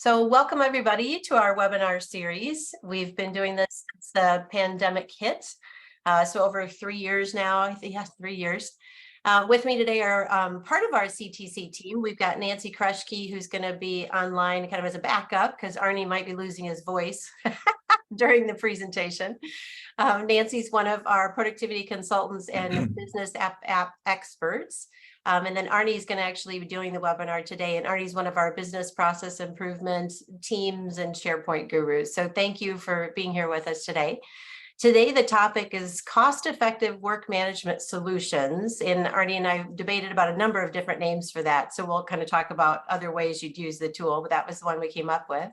So welcome everybody to our webinar series. We've been doing this since the pandemic hit. So over 3 years now, I think, yes, 3 years. With me today are part of our CTC team. We've got Nancy Krushke, who's going to be online kind of as a backup because Arnie might be losing his voice during the presentation. Nancy's one of our productivity consultants and business app experts. And then Arnie's going to actually be doing the webinar today. And Arnie's one of our business process improvement teams and SharePoint gurus. So thank you for being here with us today. Today, the topic is cost-effective work management solutions. And Arnie and I debated about a number of different names for that. So we'll kind of talk about other ways you'd use the tool, but that was the one we came up with.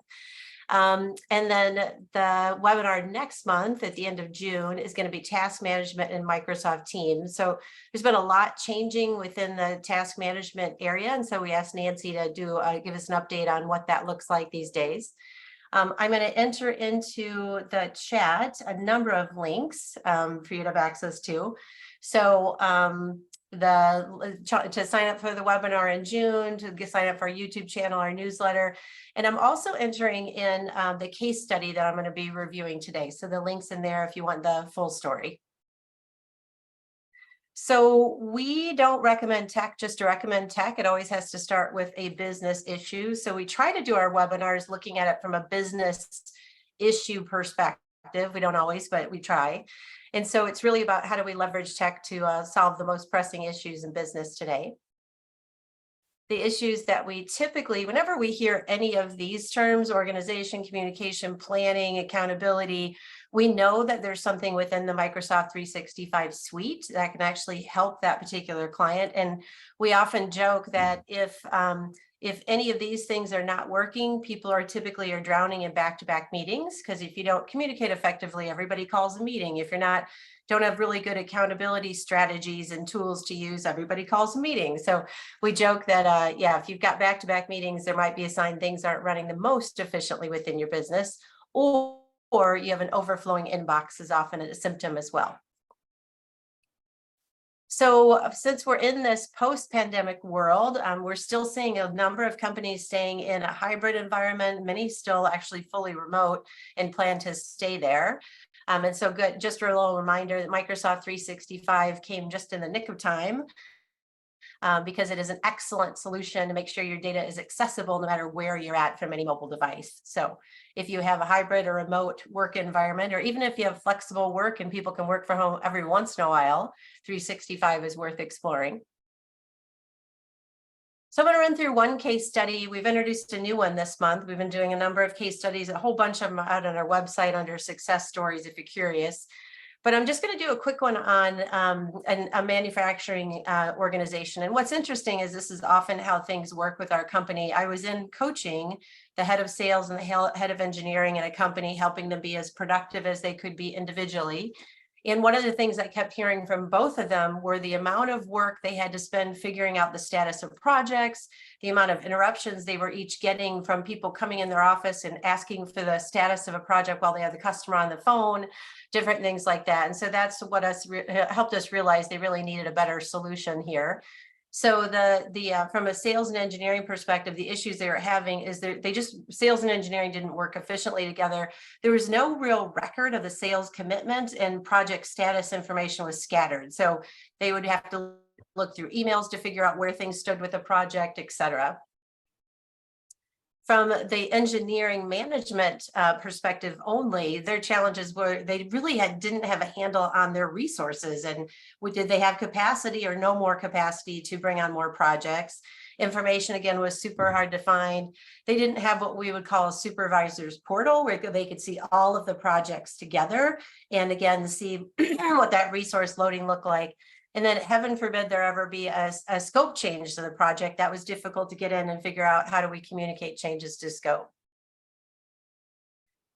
And then the webinar next month at the end of June is going to be task management in Microsoft Teams. So there's been a lot changing within the task management area. And so we asked Nancy to give us an update on what that looks like these days. I'm going to enter into the chat a number of links for you to have access to. So to sign up for the webinar in June, to sign up for our YouTube channel, our newsletter. And I'm also entering in the case study that I'm going to be reviewing today. So the link's in there if you want the full story. So we don't recommend tech just to recommend tech. It always has to start with a business issue. So we try to do our webinars looking at it from a business issue perspective. We don't always, but we try. And so it's really about how do we leverage tech to solve the most pressing issues in business today. The issues that we typically, whenever we hear any of these terms, organization, communication, planning, accountability, we know that there's something within the Microsoft 365 suite that can actually help that particular client. And we often joke that if any of these things are not working, people are typically drowning in back-to-back meetings, because if you don't communicate effectively, everybody calls a meeting. If you're don't have really good accountability strategies and tools to use, everybody calls a meeting. So we joke that, if you've got back-to-back meetings, there might be a sign things aren't running the most efficiently within your business, or you have an overflowing inbox is often a symptom as well. So since we're in this post-pandemic world, we're still seeing a number of companies staying in a hybrid environment, many still actually fully remote and plan to stay there. And so just a little reminder that Microsoft 365 came just in the nick of time because it is an excellent solution to make sure your data is accessible no matter where you're at from any mobile device. So if you have a hybrid or remote work environment, or even if you have flexible work and people can work from home every once in a while, 365 is worth exploring. So I'm going to run through one case study. We've introduced a new one this month. We've been doing a number of case studies, a whole bunch of them out on our website under success stories if you're curious. But I'm just going to do a quick one on a manufacturing organization. And what's interesting is this is often how things work with our company. I was in coaching the head of sales and the head of engineering in a company, helping them be as productive as they could be individually. And one of the things I kept hearing from both of them were the amount of work they had to spend figuring out the status of projects, the amount of interruptions they were each getting from people coming in their office and asking for the status of a project while they had the customer on the phone, different things like that. And so that's what helped us realize they really needed a better solution here. So from a sales and engineering perspective, the issues they were having is sales and engineering didn't work efficiently together. There was no real record of the sales commitment, and project status information was scattered. So they would have to look through emails to figure out where things stood with the project, et cetera. From the engineering management perspective only, their challenges were they really didn't have a handle on their resources, and did they have capacity or no more capacity to bring on more projects. Information, again, was super hard to find. They didn't have what we would call a supervisor's portal where they could see all of the projects together and, again, see what that resource loading looked like. And then heaven forbid there ever be a scope change to the project. That was difficult to get in and figure out how do we communicate changes to scope.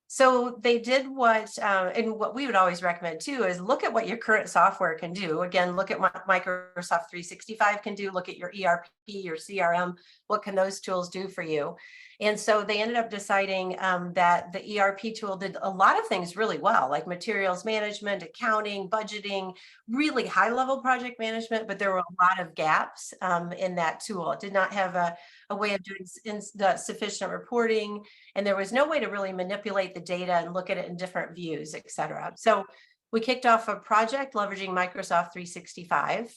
So they did and what we would always recommend too is look at what your current software can do. Again, look at what Microsoft 365 can do, look at your ERP, your CRM, what can those tools do for you? And so they ended up deciding that the ERP tool did a lot of things really well, like materials management, accounting, budgeting, really high level project management, but there were a lot of gaps in that tool. It did not have a way of doing sufficient reporting, and there was no way to really manipulate the data and look at it in different views, et cetera. So we kicked off a project leveraging Microsoft 365.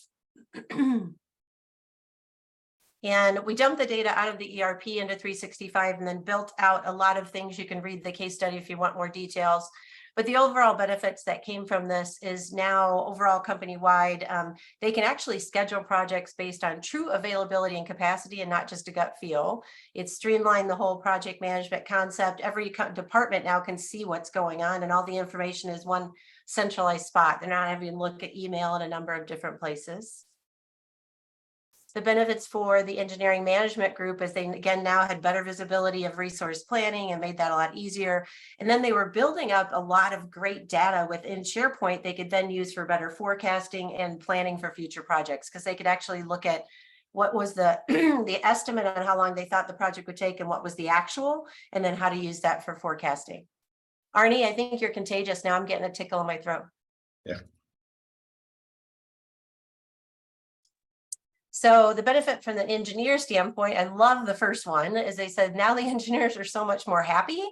And we dumped the data out of the ERP into 365 and then built out a lot of things. You can read the case study if you want more details. But the overall benefits that came from this is now overall company-wide, they can actually schedule projects based on true availability and capacity and not just a gut feel. It's streamlined the whole project management concept. Every department now can see what's going on and all the information is one centralized spot. They're not having to look at email in a number of different places. The benefits for the engineering management group is they, again, now had better visibility of resource planning and made that a lot easier. And then they were building up a lot of great data within SharePoint they could then use for better forecasting and planning for future projects, because they could actually look at what was the, the estimate on how long they thought the project would take and what was the actual, and then how to use that for forecasting. Arnie, I think you're contagious. Now I'm getting a tickle in my throat. Yeah. So the benefit from the engineer standpoint, I love the first one, is they said now the engineers are so much more happy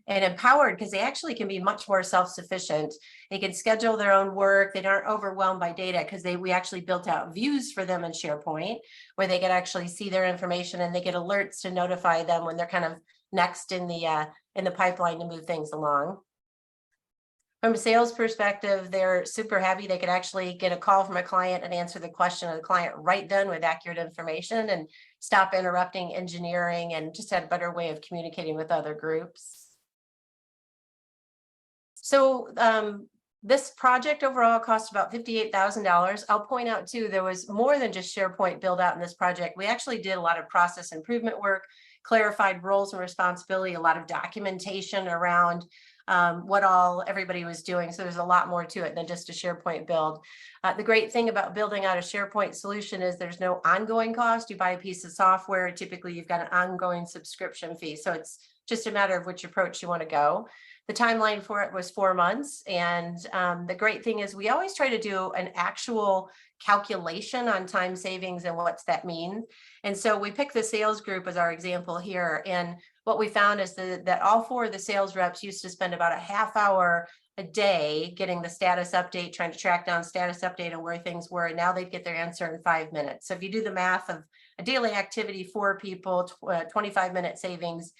and empowered because they actually can be much more self-sufficient. They can schedule their own work. They aren't overwhelmed by data because we actually built out views for them in SharePoint where they could actually see their information and they get alerts to notify them when they're kind of next in the pipeline to move things along. From a sales perspective, they're super happy. They could actually get a call from a client and answer the question of the client right then with accurate information and stop interrupting engineering and just had a better way of communicating with other groups. So this project overall cost about $58,000. I'll point out too, there was more than just SharePoint build out in this project. We actually did a lot of process improvement work, clarified roles and responsibility, a lot of documentation around what all everybody was doing. So there's a lot more to it than just a SharePoint build. The great thing about building out a SharePoint solution is there's no ongoing cost. You buy a piece of software, typically you've got an ongoing subscription fee. So it's just a matter of which approach you want to go. The timeline for it was 4 months. And the great thing is we always try to do an actual calculation on time savings and what's that mean. And so we picked the sales group as our example here. And what we found is that all 4 of the sales reps used to spend about a half hour a day getting the status update, trying to track down status update and where things were. And now they'd get their answer in 5 minutes. So if you do the math of a daily activity, 4 people, 25-minute savings,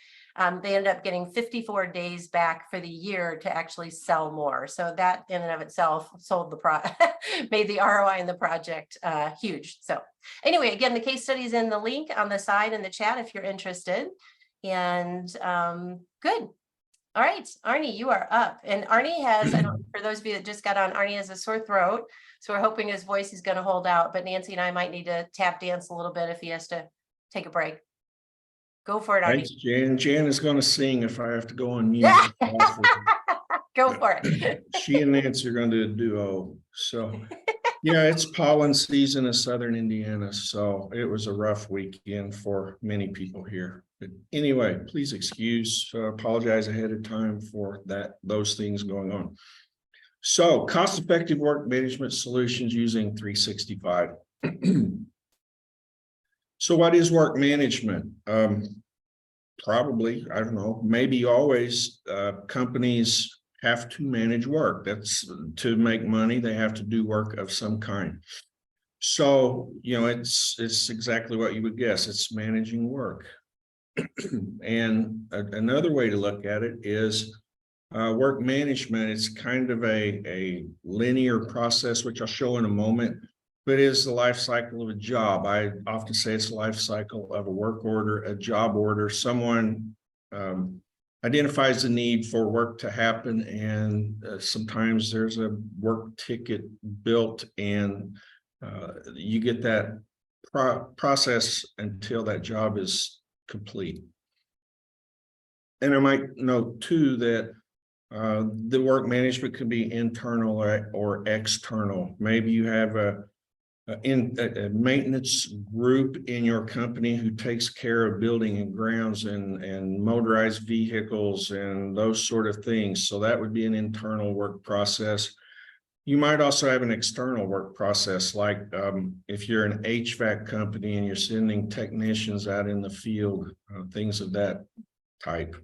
they ended up getting 54 days back for the year to actually sell more. So that in and of itself sold made the ROI in the project huge. So anyway, again, the case study is in the link on the side in the chat if you're interested. And good. All right, Arnie, you are up. And Arnie has, for those of you that just got on, Arnie has a sore throat. So we're hoping his voice is going to hold out. But Nancy and I might need to tap dance a little bit if he has to take a break. Go for it, Arnie. Thanks, Jan. Jan is going to sing if I have to go on mute. Go for it. She and Nancy are going to do a duo. So, yeah, it's pollen season in Southern Indiana. So it was a rough weekend for many people here. But anyway, please apologize ahead of time for those things going on. So cost-effective work management solutions using 365. So what is work management? Probably, I don't know, maybe always companies have to manage work. That's to make money. They have to do work of some kind. So, it's exactly what you would guess. It's managing work. And another way to look at it is work management. It's kind of a linear process, which I'll show in a moment, but is the life cycle of a job. I often say it's the life cycle of a work order, a job order. Someone identifies the need for work to happen, and sometimes there's a work ticket built, and you get that process until that job is complete. And I might note too that the work management can be internal or external. Maybe you have a maintenance group in your company who takes care of building and grounds and motorized vehicles and those sort of things. So that would be an internal work process. You might also have an external work process, like if you're an HVAC company and you're sending technicians out in the field, things of that type.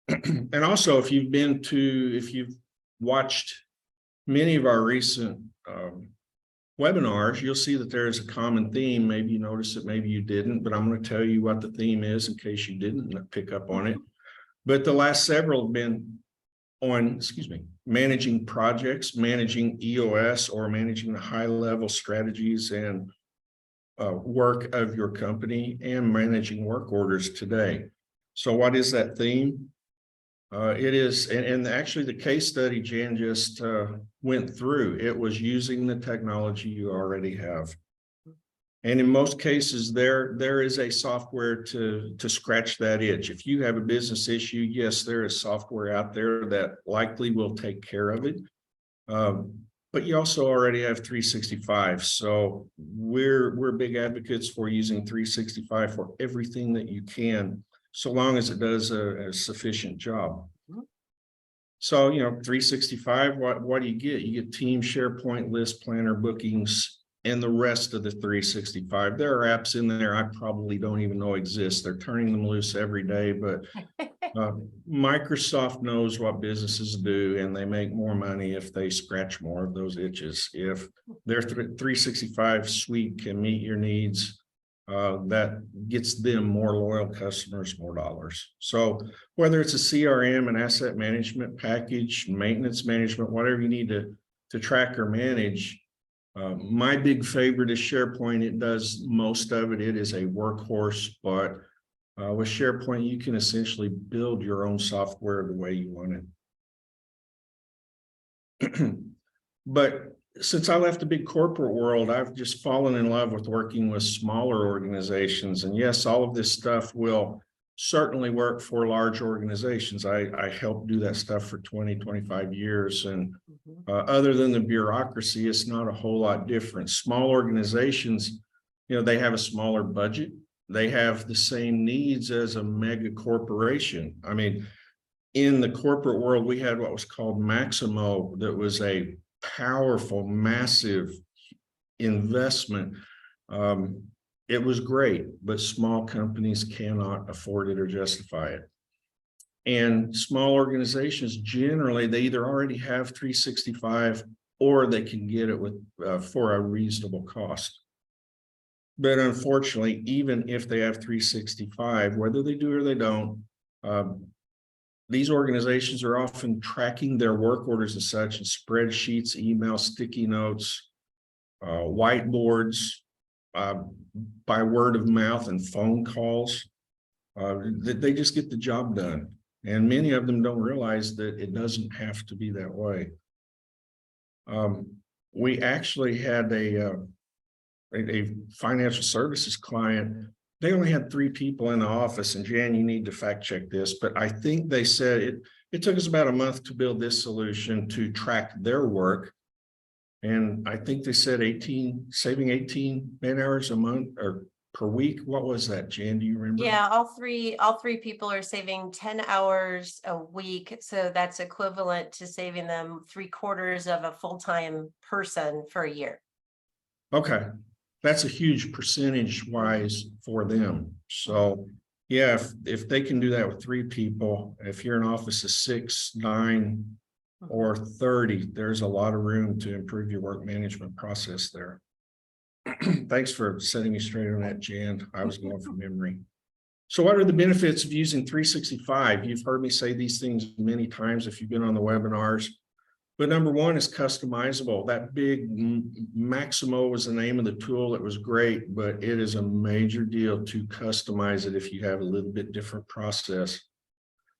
And also, if you've watched many of our recent webinars, you'll see that there is a common theme. Maybe you noticed it, maybe you didn't, but I'm going to tell you what the theme is in case you didn't pick up on it. But the last several have been on, managing projects, managing EOS, or managing the high-level strategies and work of your company, and managing work orders today. So what is that theme? It is, and actually the case study Jan just went through, it was using the technology you already have. And in most cases, there is a software to scratch that itch. If you have a business issue, yes, there is software out there that likely will take care of it. But you also already have 365. So we're big advocates for using 365 for everything that you can, so long as it does a sufficient job. So, 365, what do you get? You get Team, SharePoint, List, Planner, Bookings, and the rest of the 365. There are apps in there I probably don't even know exist. They're turning them loose every day, but Microsoft knows what businesses do, and they make more money if they scratch more of those itches. If their 365 suite can meet your needs, that gets them more loyal customers, more dollars. So whether it's a CRM, an asset management package, maintenance management, whatever you need to track or manage, my big favorite is SharePoint. It does most of it. It is a workhorse, but with SharePoint, you can essentially build your own software the way you want it. But since I left the big corporate world, I've just fallen in love with working with smaller organizations. And yes, all of this stuff will certainly work for large organizations. I helped do that stuff for 20, 25 years. And other than the bureaucracy, it's not a whole lot different. Small organizations, they have a smaller budget. They have the same needs as a mega corporation. I mean, in the corporate world, we had what was called Maximo, that was a powerful, massive investment. It was great, but small companies cannot afford it or justify it. And small organizations, generally, they either already have 365 or they can get it with for a reasonable cost. But unfortunately, even if they have 365, whether they do or they don't, these organizations are often tracking their work orders and such in spreadsheets, emails, sticky notes, whiteboards, by word of mouth and phone calls. They just get the job done. And many of them don't realize that it doesn't have to be that way. We actually had a financial services client. They only had 3 people in the office, and Jan, you need to fact check this, but I think they said it took us about a month to build this solution to track their work. And I think they said saving 18 man hours a month or per week. What was that, Jan? Do you remember? Yeah, all three people are saving 10 hours a week. So that's equivalent to saving them 3/4 of a full-time person for a year. Okay. That's a huge percentage wise for them. So yeah, if they can do that with 3 people, if you're in office of 6, 9, or 30, there's a lot of room to improve your work management process there. Thanks for setting me straight on that, Jan. I was going from memory. So what are the benefits of using 365? You've heard me say these things many times if you've been on the webinars. But number one is customizable. That big Maximo was the name of the tool. It was great, but it is a major deal to customize it if you have a little bit different process.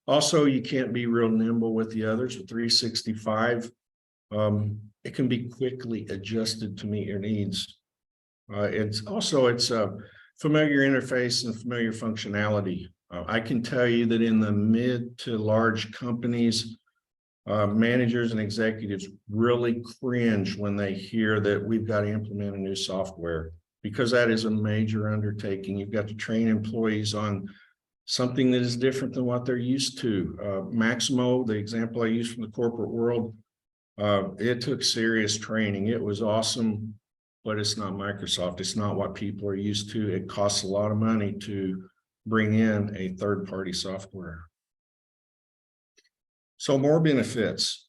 Also, you can't be real nimble with the others. With 365, it can be quickly adjusted to meet your needs. It's a familiar interface and familiar functionality. I can tell you that in the mid to large companies, managers and executives really cringe when they hear that we've got to implement a new software, because that is a major undertaking. You've got to train employees on something that is different than what they're used to. Maximo, the example I use from the corporate world, It took serious training. It was awesome, but it's not Microsoft. It's not what people are used to. It costs a lot of money to bring in a third-party software. So more benefits.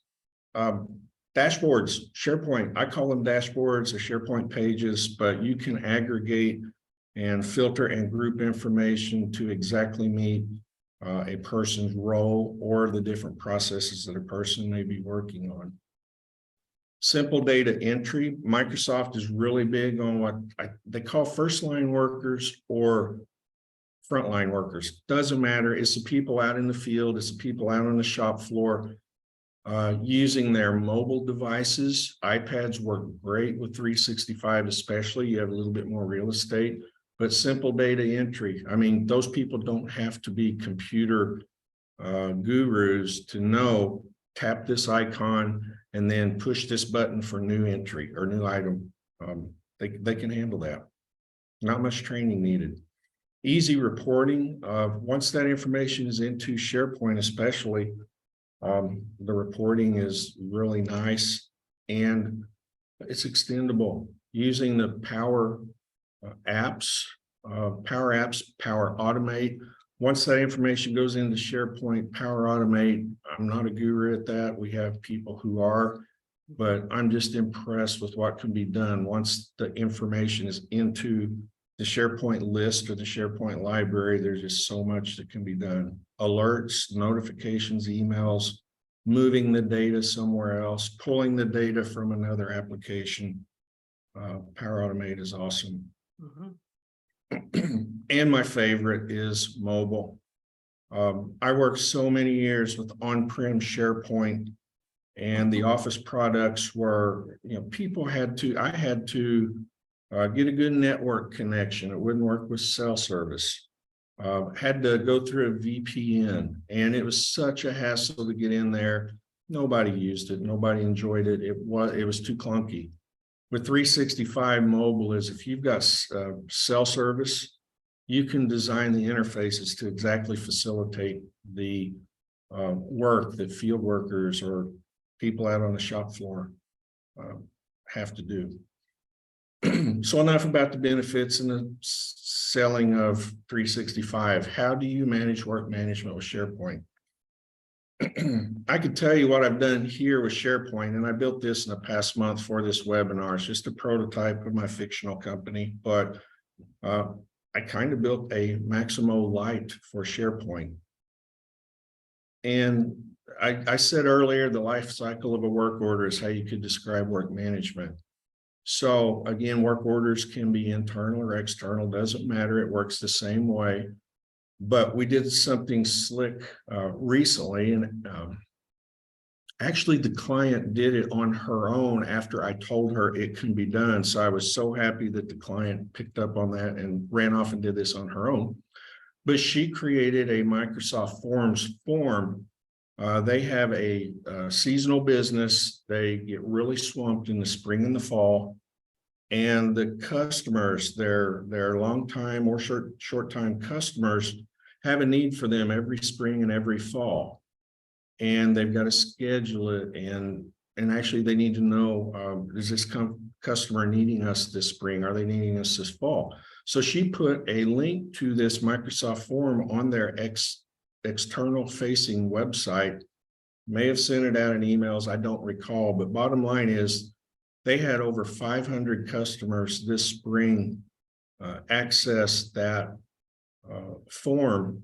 Dashboards, SharePoint. I call them dashboards or SharePoint pages, but you can aggregate and filter and group information to exactly meet a person's role or the different processes that a person may be working on. Simple data entry. Microsoft is really big on what they call first line workers or frontline workers. Doesn't matter. It's the people out in the field. It's the people out on the shop floor using their mobile devices. iPads work great with 365, especially. You have a little bit more real estate, but simple data entry. I mean, those people don't have to be computer gurus to know, tap this icon and then push this button for new entry or new item. They can handle that. Not much training needed. Easy reporting. Once that information is into SharePoint, especially, the reporting is really nice and it's extendable using the Power Apps, Power Automate. Once that information goes into SharePoint, Power Automate, I'm not a guru at that. We have people who are, but I'm just impressed with what can be done once the information is into the SharePoint list or the SharePoint library. There's just so much that can be done. Alerts, notifications, emails, moving the data somewhere else, pulling the data from another application. Power Automate is awesome. Mm-hmm. And my favorite is mobile. I worked so many years with on-prem SharePoint, and the Office products were, I had to get a good network connection. It wouldn't work with cell service. Had to go through a VPN, and it was such a hassle to get in there. Nobody used it. Nobody enjoyed it. It was too clunky. With 365 mobile is if you've got cell service, you can design the interfaces to exactly facilitate the work that field workers or people out on the shop floor have to do. So enough about the benefits and the selling of 365. How do you manage work management with SharePoint? I could tell you what I've done here with SharePoint, and I built this in the past month for this webinar. It's just a prototype of my fictional company, but I kind of built a Maximo Lite for SharePoint. And I said earlier, the life cycle of a work order is how you could describe work management. So again, work orders can be internal or external, doesn't matter. It works the same way. But we did something slick recently, and actually the client did it on her own after I told her it can be done. So I was so happy that the client picked up on that and ran off and did this on her own. But she created a Microsoft Forms form. They have a seasonal business. They get really swamped in the spring and the fall. And the customers, their long-time or short-time customers, have a need for them every spring and every fall. And they've got to schedule it. And actually they need to know, is this customer needing us this spring? Are they needing us this fall? So she put a link to this Microsoft form on their external facing website. May have sent it out in emails, I don't recall, but bottom line is they had over 500 customers this spring access that form.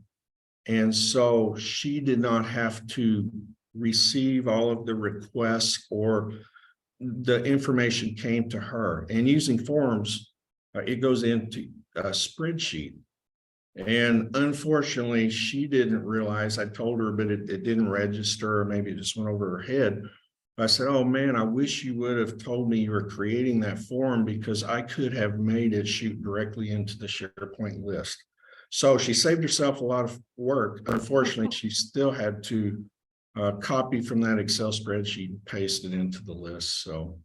And so she did not have to receive all of the requests, or the information came to her. And using forms, it goes into a spreadsheet. And unfortunately, she didn't realize, I told her, but it didn't register, or maybe it just went over her head. I said, oh man, I wish you would have told me you were creating that form, because I could have made it shoot directly into the SharePoint list. So she saved herself a lot of work. Unfortunately, she still had to copy from that Excel spreadsheet and paste it into the list. So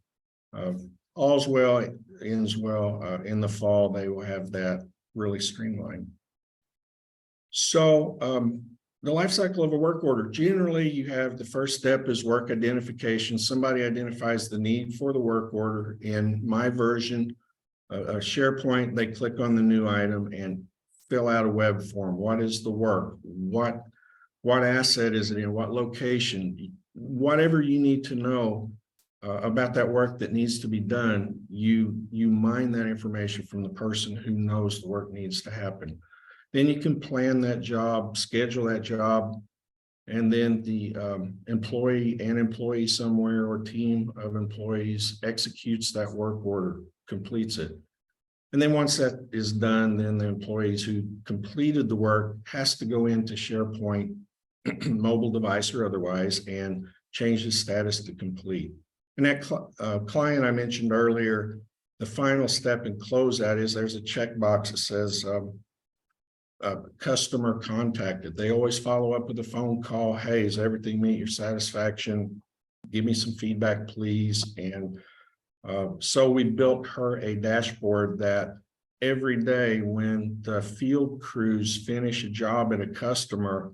all's well, ends well. In the fall, they will have that really streamlined. So The life cycle of a work order. Generally, you have the first step is work identification. Somebody identifies the need for the work order. In my version, a SharePoint, they click on the new item and fill out a web form. What is the work? What asset is it in? What location? Whatever you need to know about that work that needs to be done, you mine that information from the person who knows the work needs to happen. Then you can plan that job, schedule that job, and then the employee somewhere or team of employees executes that work order, completes it. And then once that is done, then the employees who completed the work has to go into SharePoint, mobile device or otherwise, and change the status to complete. And that client I mentioned earlier, the final step in closeout is there's a checkbox that says customer contacted. They always follow up with a phone call. Hey, does everything meet your satisfaction? Give me some feedback, please. And so we built her a dashboard that every day when the field crews finish a job at a customer,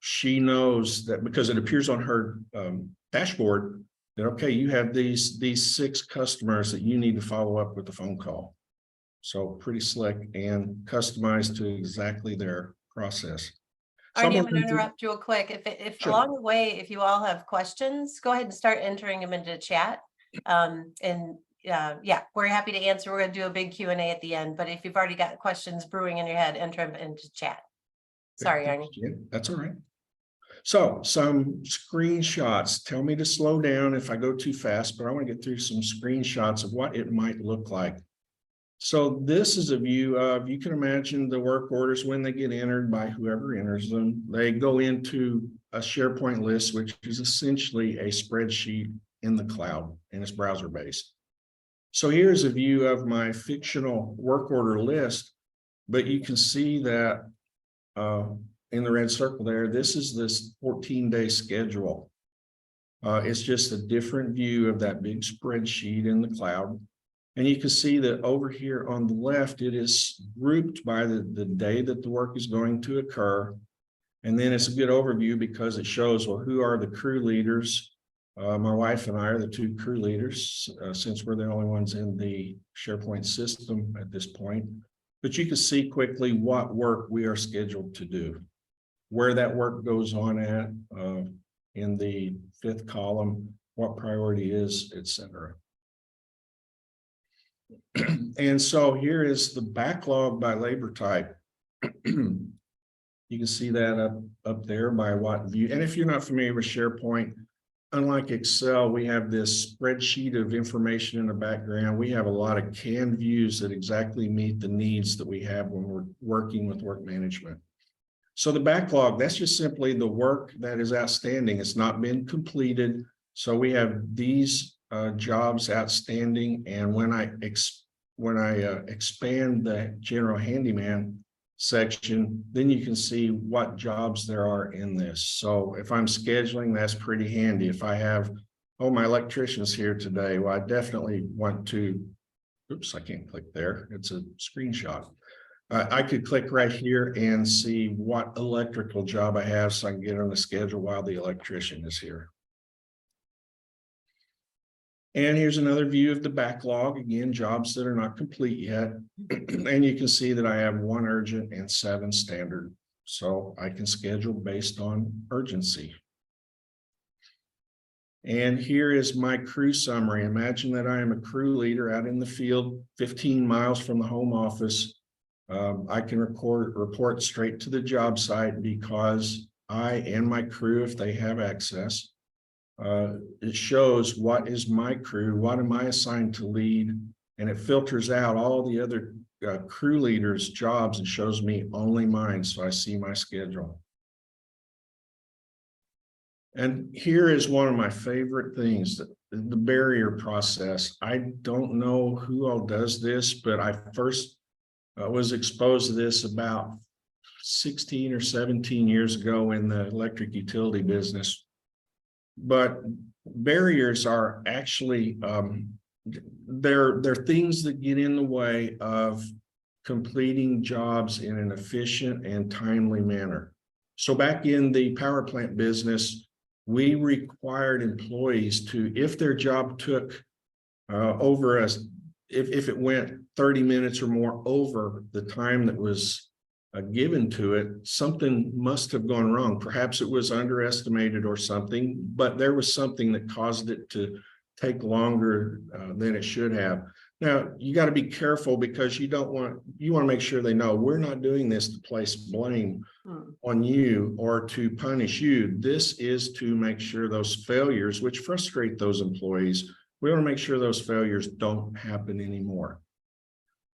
she knows that because it appears on her dashboard that, okay, you have these 6 customers that you need to follow up with a phone call. So pretty slick and customized to exactly their process. I'm going to interrupt you real quick. If Sure. Along the way, if you all have questions, go ahead and start entering them into the chat. Yeah, we're happy to answer. We're going to do a big Q&A at the end, but if you've already got questions brewing in your head, enter them into chat. Sorry, Arnie. Yeah, that's all right. So some screenshots. Tell me to slow down if I go too fast, but I want to get through some screenshots of what it might look like. So this is a view of, you can imagine the work orders when they get entered by whoever enters them. They go into a SharePoint list, which is essentially a spreadsheet in the cloud, and it's browser based. So here's a view of my fictional work order list, but you can see that in the red circle there, this is this 14-day schedule. It's just a different view of that big spreadsheet in the cloud. And you can see that over here on the left, it is grouped by the day that the work is going to occur. And then it's a good overview because it shows, well, who are the crew leaders? My wife and I are the 2 crew leaders, since we're the only ones in the SharePoint system at this point. But you can see quickly what work we are scheduled to do, where that work goes on at in the 5th column, what priority is, etc. And so here is the backlog by labor type. You can see that up there by what view. And if you're not familiar with SharePoint, unlike Excel, we have this spreadsheet of information in the background. We have a lot of canned views that exactly meet the needs that we have when we're working with work management. So the backlog, that's just simply the work that is outstanding. It's not been completed. So we have these jobs outstanding. And when I expand the general handyman section, then you can see what jobs there are in this. So if I'm scheduling, that's pretty handy. If I have, oh, my electrician's here today, well, I definitely want to, oops, I can't click there. It's a screenshot. I could click right here and see what electrical job I have so I can get on the schedule while the electrician is here. And here's another view of the backlog. Again, jobs that are not complete yet. And you can see that I have 1 urgent and 7 standard. So I can schedule based on urgency. And here is my crew summary. Imagine that I am a crew leader out in the field, 15 miles from the home office. I can report straight to the job site because I and my crew, if they have access, it shows what is my crew, what am I assigned to lead, and it filters out all the other crew leaders' jobs and shows me only mine, so I see my schedule. And here is one of my favorite things, the barrier process. I don't know who all does this, but I first was exposed to this about 16 or 17 years ago in the electric utility business. But barriers are actually, they're things that get in the way of completing jobs in an efficient and timely manner. So back in the power plant business, we required employees to, if their job took over us, if it went 30 minutes or more over the time that was given to it, something must have gone wrong. Perhaps it was underestimated or something, but there was something that caused it to take longer than it should have. Now, you got to be careful because you want to make sure they know we're not doing this to place blame on you or to punish you. This is to make sure those failures, which frustrate those employees, we want to make sure those failures don't happen anymore.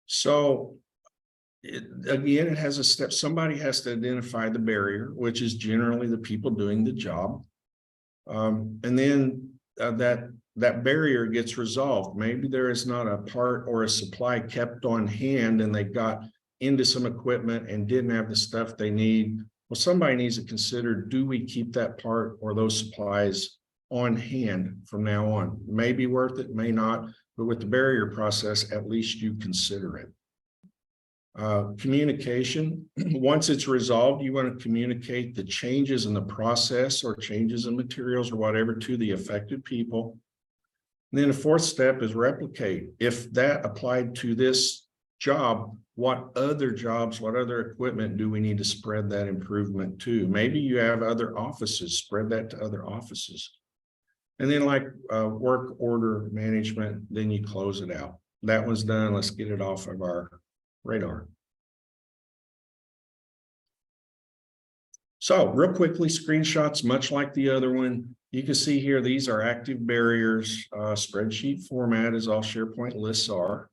So again, it has a step. Somebody has to identify the barrier, which is generally the people doing the job. And then that barrier gets resolved. Maybe there is not a part or a supply kept on hand and they got into some equipment and didn't have the stuff they need. Well, somebody needs to consider, do we keep that part or those supplies on hand from now on? May be worth it, may not, but with the barrier process, at least you consider it. Communication, once it's resolved, you want to communicate the changes in the process or changes in materials or whatever to the affected people. And then the fourth step is replicate. If that applied to this job, what other jobs, what other equipment do we need to spread that improvement to? Maybe you have other offices, spread that to other offices. And then like work order management, then you close it out. That one's done. Let's get it off of our radar. So real quickly, screenshots, much like the other one, you can see here, these are active barriers. Spreadsheet format as all SharePoint lists are.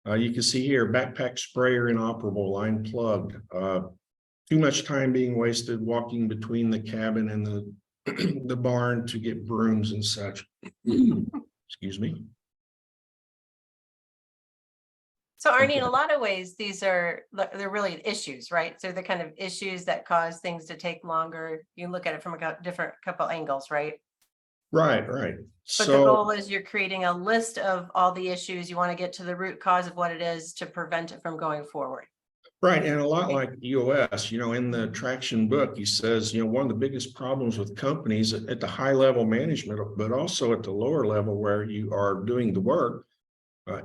You can see here, backpack sprayer inoperable, line plugged. Too much time being wasted walking between the cabin and the barn to get brooms and such. Excuse me. So Arnie, in a lot of ways, they're really issues, right? So the kind of issues that cause things to take longer. You look at it from a different couple angles, right? Right. But the goal is you're creating a list of all the issues. You want to get to the root cause of what it is to prevent it from going forward. Right. And a lot like EOS, in the traction book, he says, one of the biggest problems with companies at the high level management, but also at the lower level where you are doing the work,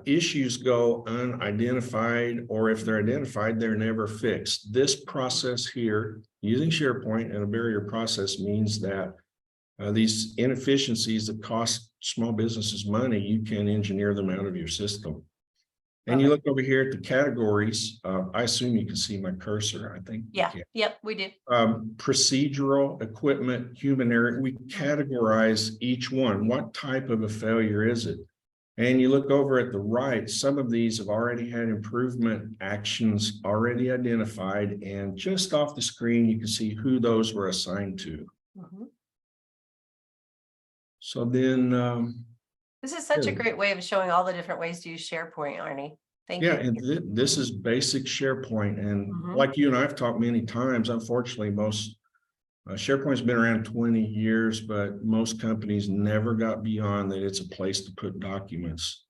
issues go unidentified, or if they're identified, they're never fixed. This process here, using SharePoint and a barrier process, means that these inefficiencies that cost small businesses money, you can engineer them out of your system. And you look over here at the categories. I assume you can see my cursor, I think. Yeah, yep, we do. Procedural, equipment, human error. We categorize each one. What type of a failure is it? And you look over at the right, some of these have already had improvement actions already identified. And just off the screen, you can see who those were assigned to. So then... this is such a great way of showing all the different ways to use SharePoint, Arnie. Thank you. And this is basic SharePoint. And like you and I've talked many times, unfortunately, most SharePoint's been around 20 years, but most companies never got beyond that it's a place to put documents.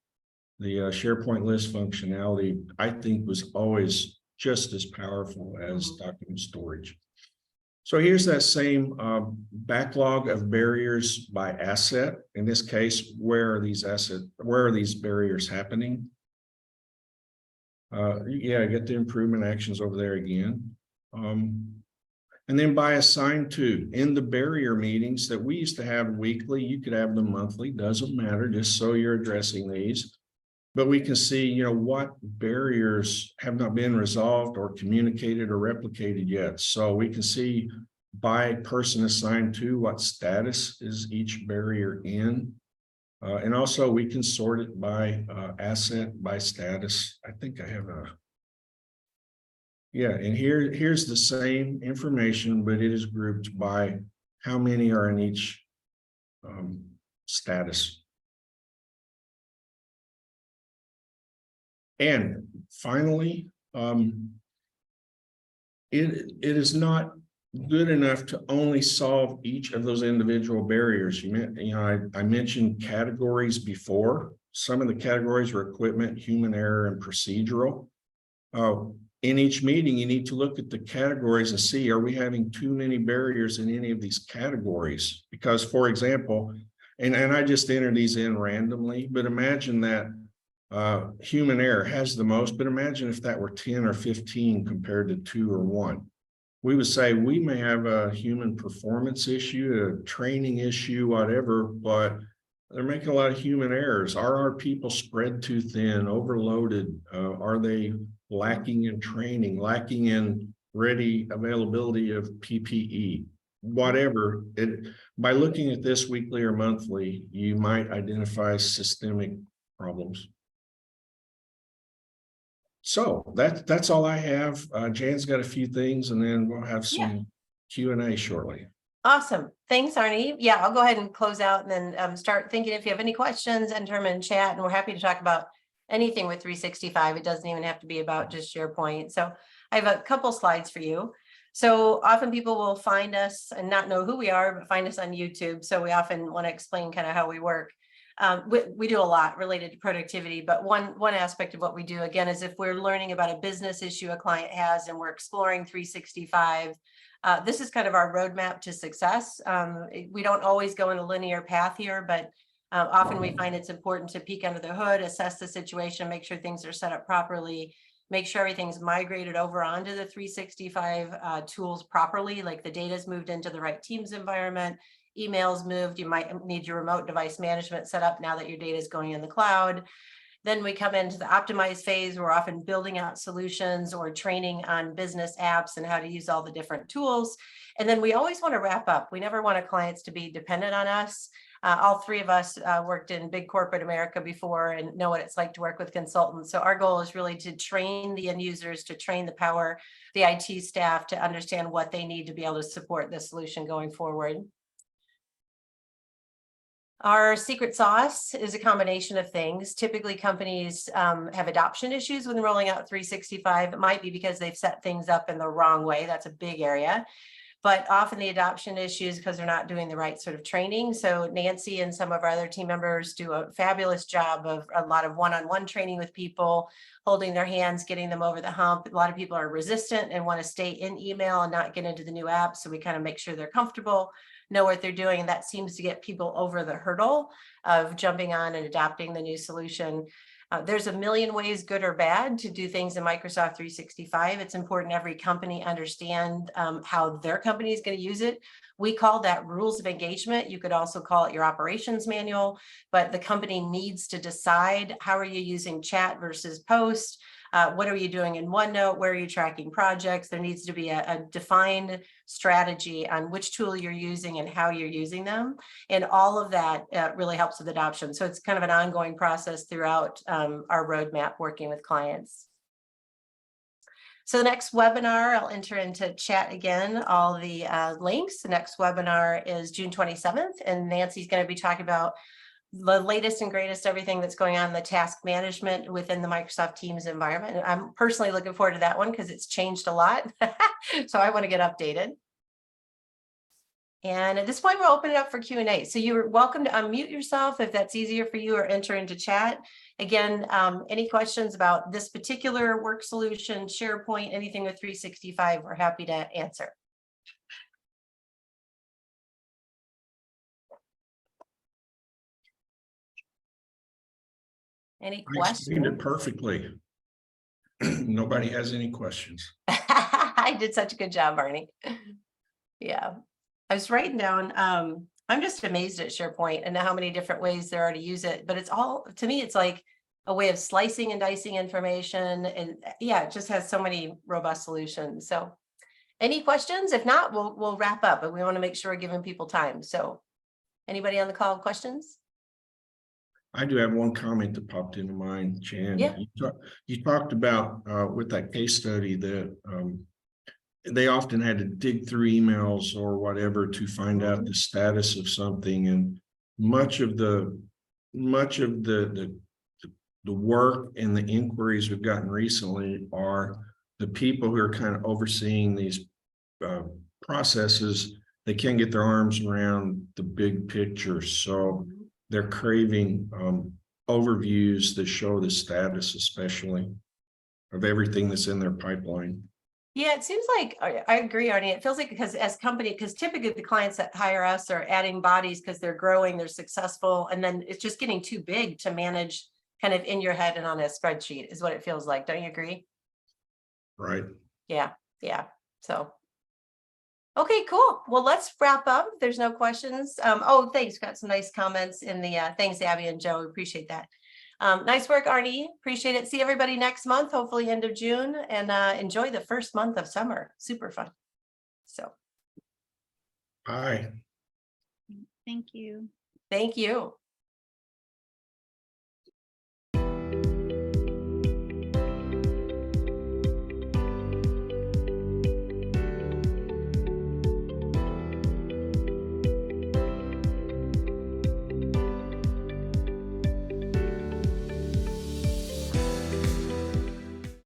The SharePoint list functionality, I think, was always just as powerful as document storage. So here's that same backlog of barriers by asset. In this case, where are these barriers happening? Get the improvement actions over there again. And then by assigned to, in the barrier meetings that we used to have weekly, you could have them monthly, doesn't matter, just so you're addressing these. But we can see, what barriers have not been resolved or communicated or replicated yet. So we can see by person assigned to what status is each barrier in. And also we can sort it by asset, by status. I think I have and here's the same information, but it is grouped by how many are in each status. And finally, it is not good enough to only solve each of those individual barriers. I mentioned categories before. Some of the categories were equipment, human error, and procedural. in each meeting, you need to look at the categories and see, are we having too many barriers in any of these categories? Because, for example, and I just enter these in randomly, but imagine that human error has the most, but imagine if that were 10 or 15 compared to 2 or 1. We would say we may have a human performance issue, a training issue, whatever, but they're making a lot of human errors. Are our people spread too thin, overloaded? Are they lacking in training, lacking in ready availability of PPE? Whatever. By looking at this weekly or monthly, you might identify systemic problems. So that's all I have. Jan's got a few things, and then we'll have some Q&A shortly. Awesome. Thanks, Arnie. Yeah, I'll go ahead and close out and then start thinking. If you have any questions, enter them in chat, and we're happy to talk about anything with 365. It doesn't even have to be about just SharePoint. So I have a couple slides for you. So often people will find us and not know who we are, but find us on YouTube. So we often want to explain kind of how we work. We do a lot related to productivity, but one aspect of what we do, again, is if we're learning about a business issue a client has and we're exploring 365, this is kind of our roadmap to success. We don't always go in a linear path here, but often we find it's important to peek under the hood, assess the situation, make sure things are set up properly, make sure everything's migrated over onto the 365 tools properly, like the data's moved into the right Teams environment, emails moved, you might need your remote device management set up now that your data is going in the cloud. Then we come into the optimize phase. We're often building out solutions or training on business apps and how to use all the different tools. And then we always want to wrap up. We never want our clients to be dependent on us. All three of us worked in big corporate America before and know what it's like to work with consultants. So our goal is really to train the end users, to train the IT staff to understand what they need to be able to support the solution going forward. Our secret sauce is a combination of things. Typically, companies have adoption issues when rolling out 365. It might be because they've set things up in the wrong way. That's a big area. But often the adoption issues because they're not doing the right sort of training. So Nancy and some of our other team members do a fabulous job of a lot of one-on-one training with people, holding their hands, getting them over the hump. A lot of people are resistant and want to stay in email and not get into the new app. So we kind of make sure they're comfortable, know what they're doing. And that seems to get people over the hurdle of jumping on and adopting the new solution. There's a million ways, good or bad, to do things in Microsoft 365. It's important every company understand how their company is going to use it. We call that rules of engagement. You could also call it your operations manual, but the company needs to decide, how are you using chat versus post? What are you doing in OneNote? Where are you tracking projects? There needs to be a defined strategy on which tool you're using and how you're using them. And all of that really helps with adoption. So it's kind of an ongoing process throughout our roadmap working with clients. So the next webinar, I'll enter into chat again, all the links. The next webinar is June 27th, and Nancy's going to be talking about the latest and greatest everything that's going on in the task management within the Microsoft Teams environment. And I'm personally looking forward to that one because it's changed a lot. So I want to get updated. And at this point, we'll open it up for Q&A. So you're welcome to unmute yourself if that's easier for you, or enter into chat. Again, any questions about this particular work solution, SharePoint, anything with 365, we're happy to answer. Any questions? I explained it perfectly. Nobody has any questions. I did such a good job, Barney. Yeah, I was writing down, I'm just amazed at SharePoint and how many different ways there are to use it. But it's all, to me, it's like a way of slicing and dicing information. And yeah, it just has so many robust solutions. So any questions? If not, we'll wrap up, but we want to make sure we're giving people time. So anybody on the call, questions? I do have one comment that popped into mind, Jan. Yeah. You talked about with that case study that they often had to dig through emails or whatever to find out the status of something, and much of the work and the inquiries we've gotten recently are the people who are kind of overseeing these processes. They can't get their arms around the big picture, so they're craving overviews that show the status, especially. of everything that's in their pipeline. Yeah, it seems like, I agree, Arnie. It feels like because as company, because typically the clients that hire us are adding bodies because they're growing, they're successful, and then it's just getting too big to manage kind of in your head and on a spreadsheet is what it feels like. Don't you agree? Right. Yeah, yeah. So. Okay, cool. Well, let's wrap up. If there's no questions. Oh, thanks. Got some nice comments in the thanks, Abby and Joe. Appreciate that. Nice work, Arnie. Appreciate it. See everybody next month, hopefully end of June, and enjoy the first month of summer. Super fun. So Bye. Thank you. thank you.